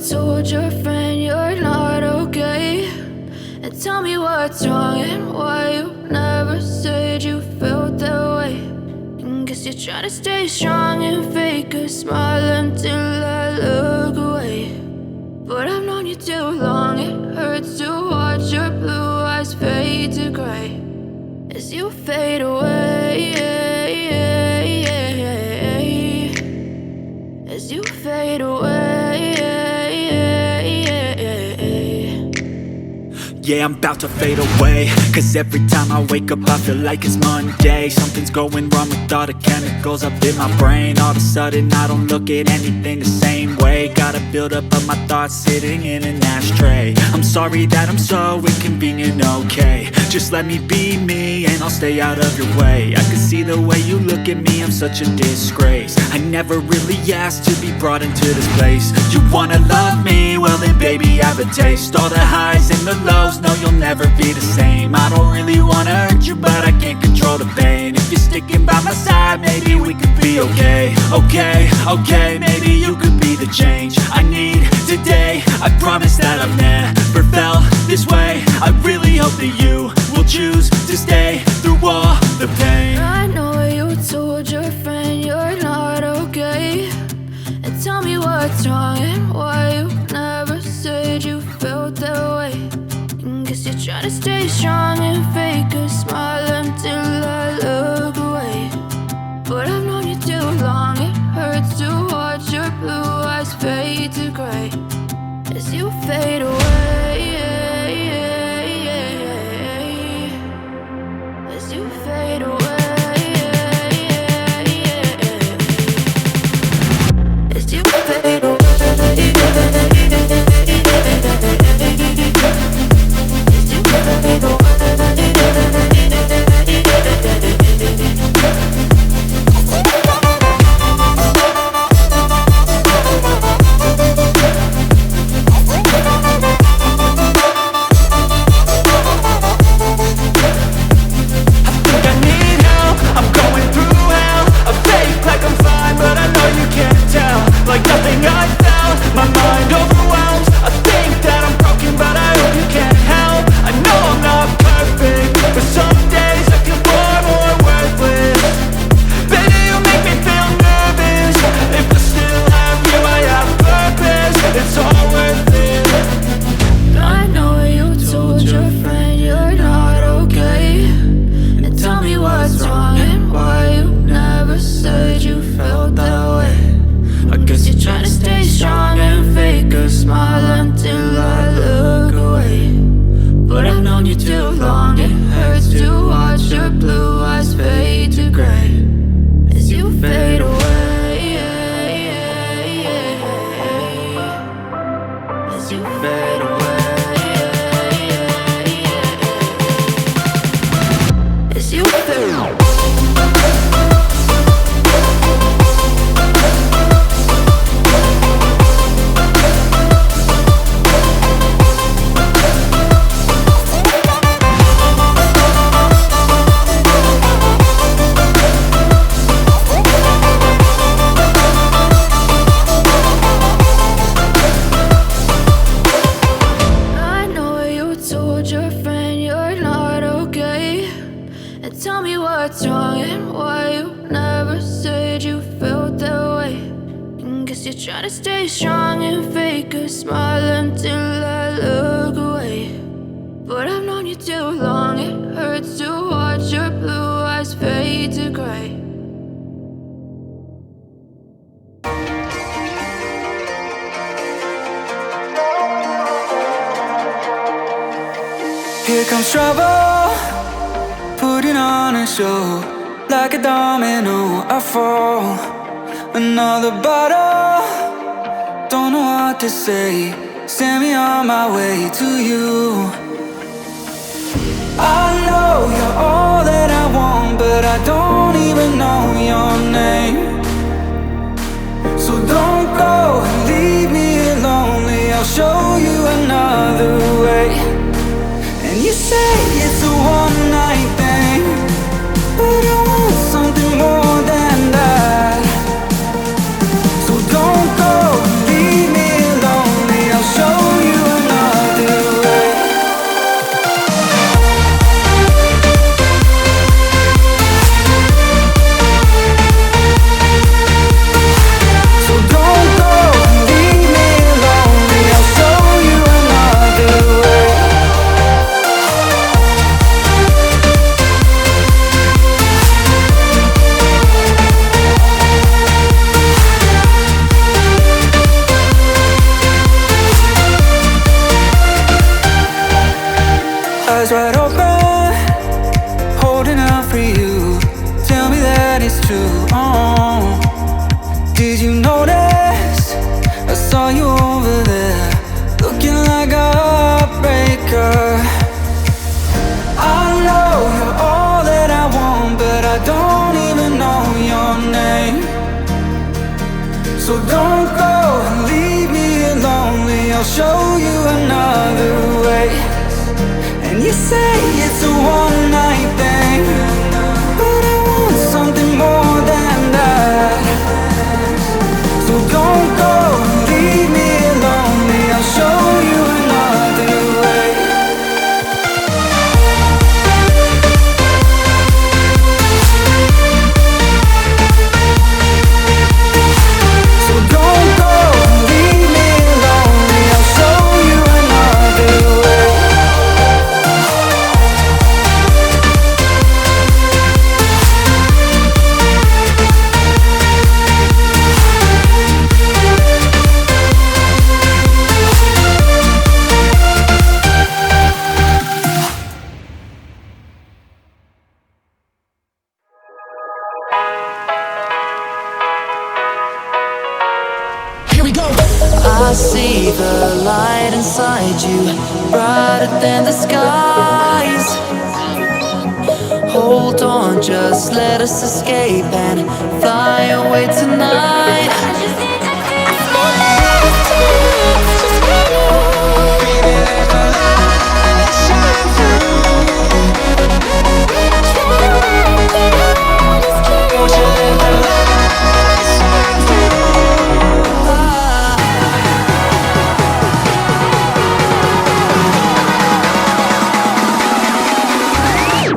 told your friend you're not okay, and tell me what's wrong and why you never said you felt that way. And guess you're trying to stay strong and fake a smile until I look away. But I've known you too long, it hurts to watch your blue eyes fade to gray as you fade away, as you fade away. Yeah, I'm about to fade away, cause every time I wake up I feel like it's Monday. Something's going wrong with all the chemicals up in my brain. All of a sudden I don't look at anything the same way. Gotta build up of my thoughts sitting in an ashtray. I'm sorry that I'm so inconvenient, okay. Just let me be me and I'll stay out of your way. I can see the way you look at me, I'm such a disgrace. I never really asked to be brought into this place. You wanna love me? Well then baby I have a taste. All the highs and the lows, no you'll never be the same. I don't really wanna hurt you but I can't control the pain. If you're sticking by my side maybe we could be okay. Okay, maybe you could be the change I need today. I promise that I've never felt this way. I really hope that you will choose to stay through all the pain. I know you told your friend you're not okay, and tell me what's wrong and why you never said you felt that way. And guess you're trying to stay strong and fake a smile until I look away. But I've known you too long, it hurts to watch your blue eyes fade to gray as you fade away, as you fade away, as you fade away. Like nothing I felt, my mind overwhelmed. I think that I'm broken but I hope you can't help. I know I'm not perfect, but some days I feel far more worthless. Baby, you make me feel nervous. If I still have you, I have purpose. It's all worth it. I know you told your friend you're not okay, and tell me what's wrong and why you never said you felt that way. I guess you're trying to stay strong and fake a smile until I look away. But I've known you too long, it hurts to watch your blue eyes fade to gray as you fade away, as you fade away, as you fade away. Tell me what's wrong and why you never said you felt that way. And guess you're trying to stay strong and fake a smile until I look away. But I've known you too long, it hurts to watch your blue eyes fade to gray. Here comes trouble, putting on a show. Like a domino, I fall. Another bottle, don't know what to say. Send me on my way to you. I know you're all that I want, but I don't even know your name. So don't go and leave me lonely, I'll show you another way. And you say it's a one-night thing, but I want something more than that. So don't go and leave me lonely, show you another way. And you say it's a one-night thing, but I want something more than that. So don't go, leave me lonely, I'll show you another way. So don't go, leave me lonely, I'll show you another way. I see the light inside you, brighter than the skies. Hold on, just let us escape and fly away tonight.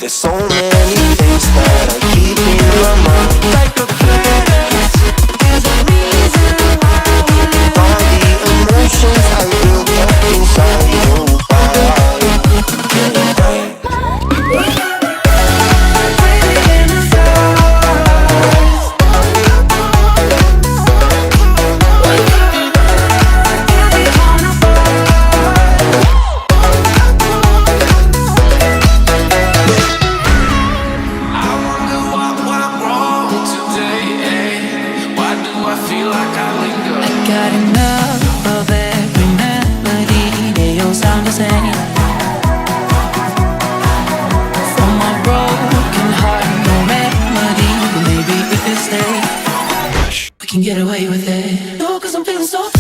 There's so many things that I keep in my mind, like a planet. There's a reason why we live. All the emotions I built up inside you. Got enough of every melody, they all sound the same. From my broken heart, no remedy, but maybe if you stay, we can get away with it. No, 'cause I'm feeling so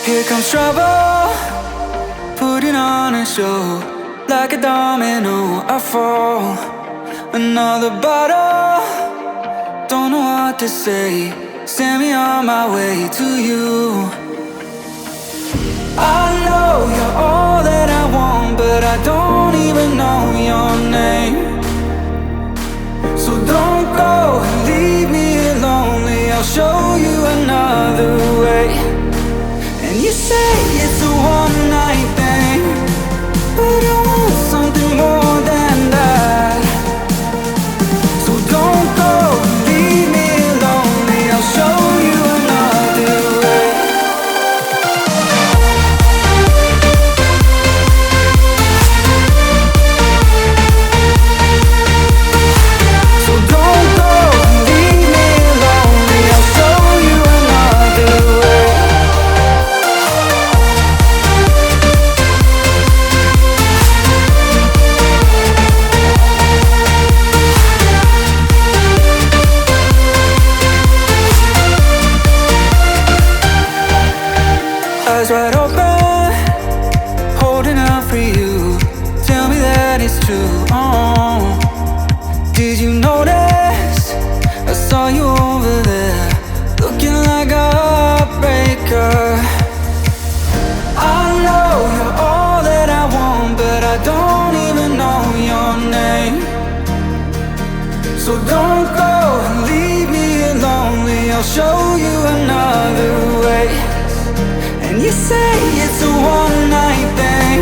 Here comes trouble, putting on a show. Like a domino, I fall. Another bottle, don't know what to say. send me on my way to you. I know you're all that I want, but I don't even know your name. So don't go and leave me lonely, I'll show you another way. And you say it's a one night thing, but I want something more than that. So don't go and leave me lonely, I'll show you another way. So don't go and leave me lonely, I'll show you another way. Eyes wide open, holding out for you. Tell me that it's true. Oh, did you notice? I saw you over there, looking like a heartbreaker. I know you're all that I want, but I don't even know your name. So don't go and leave me lonely, I'll show you another way. And you say it's a one night thing,